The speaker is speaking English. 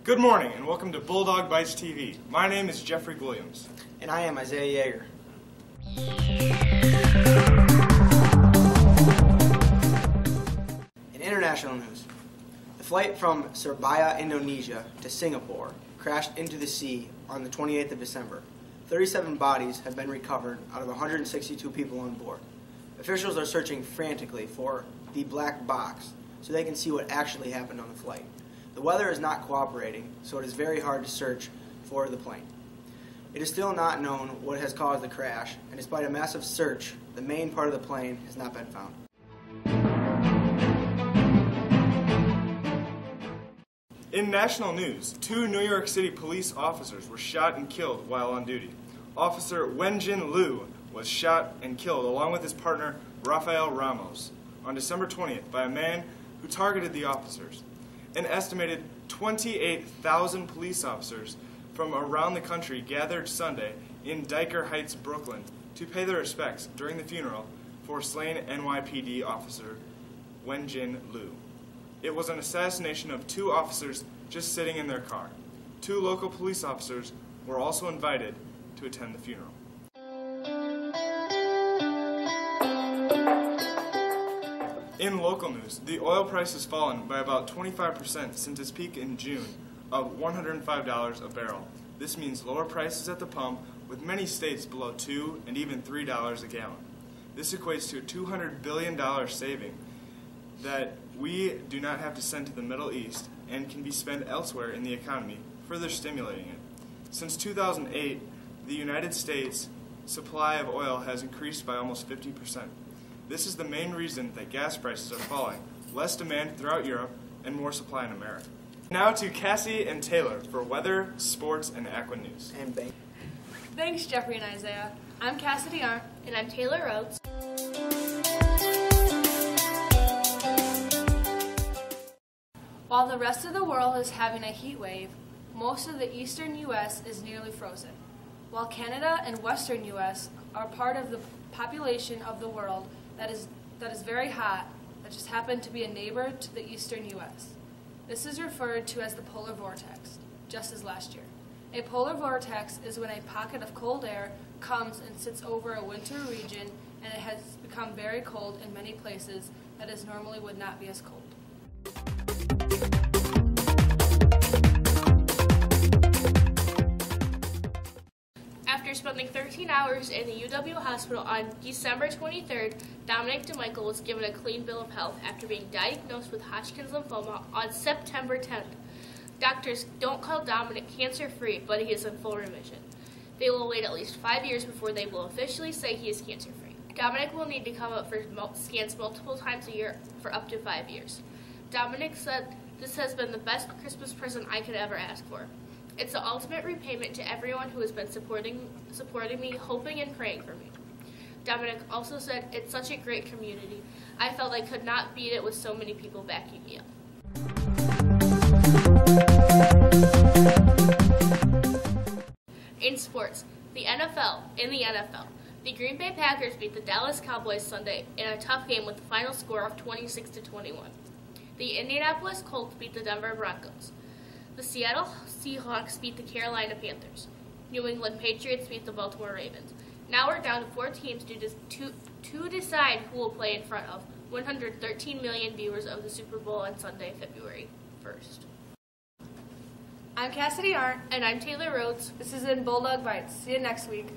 Good morning and welcome to Bulldog Bytes TV. My name is Jeffrey Williams. And I am Isaiah Yeager. In international news, the flight from Surabaya, Indonesia to Singapore crashed into the sea on the 28th of December. 37 bodies have been recovered out of 162 people on board. Officials are searching frantically for the black box so they can see what actually happened on the flight. The weather is not cooperating, so it is very hard to search for the plane. It is still not known what has caused the crash, and despite a massive search, the main part of the plane has not been found. In national news, 2 New York City police officers were shot and killed while on duty. Officer Wenjin Liu was shot and killed along with his partner Rafael Ramos on December 20th by a man who targeted the officers. An estimated 28,000 police officers from around the country gathered Sunday in Dyker Heights, Brooklyn, to pay their respects during the funeral for slain NYPD officer Wenjin Liu. It was an assassination of 2 officers just sitting in their car. 2 local police officers were also invited to attend the funeral. In local news, the oil price has fallen by about 25% since its peak in June of $105 a barrel. This means lower prices at the pump, with many states below $2 and even $3 a gallon. This equates to a $200 billion saving that we do not have to send to the Middle East and can be spent elsewhere in the economy, further stimulating it. Since 2008, the United States supply of oil has increased by almost 50%. This is the main reason that gas prices are falling, less demand throughout Europe, and more supply in America. Now to Cassie and Taylor for weather, sports, and Aquin news. And bang. Thanks, Jeffrey and Isaiah. I'm Cassidy Arndt. And I'm Taylor Rhodes. While the rest of the world is having a heat wave, most of the eastern U.S. is nearly frozen. While Canada and western U.S. are part of the population of the world that is very hot, that just happened to be a neighbor to the eastern U.S. This is referred to as the polar vortex, just as last year. A polar vortex is when a pocket of cold air comes and sits over a winter region and it has become very cold in many places that is normally would not be as cold. After spending 13 hours in the UW hospital on December 23rd, Dominic DeMichael was given a clean bill of health after being diagnosed with Hodgkin's lymphoma on September 10th. Doctors don't call Dominic cancer-free, but he is in full remission. They will wait at least 5 years before they will officially say he is cancer-free. Dominic will need to come up for scans multiple times a year for up to 5 years. Dominic said, "This has been the best Christmas present I could ever ask for. It's the ultimate repayment to everyone who has been supporting me, hoping and praying for me." Dominic also said, "It's such a great community. I felt I could not beat it with so many people backing me up." In sports, in the NFL, the Green Bay Packers beat the Dallas Cowboys Sunday in a tough game with the final score of 26-21. The Indianapolis Colts beat the Denver Broncos. The Seattle Seahawks beat the Carolina Panthers. New England Patriots beat the Baltimore Ravens. Now we're down to 4 teams to decide who will play in front of 113 million viewers of the Super Bowl on Sunday, February 1st. I'm Cassidy Arndt. And I'm Taylor Rhodes. This is in Bulldog Bytes. See you next week.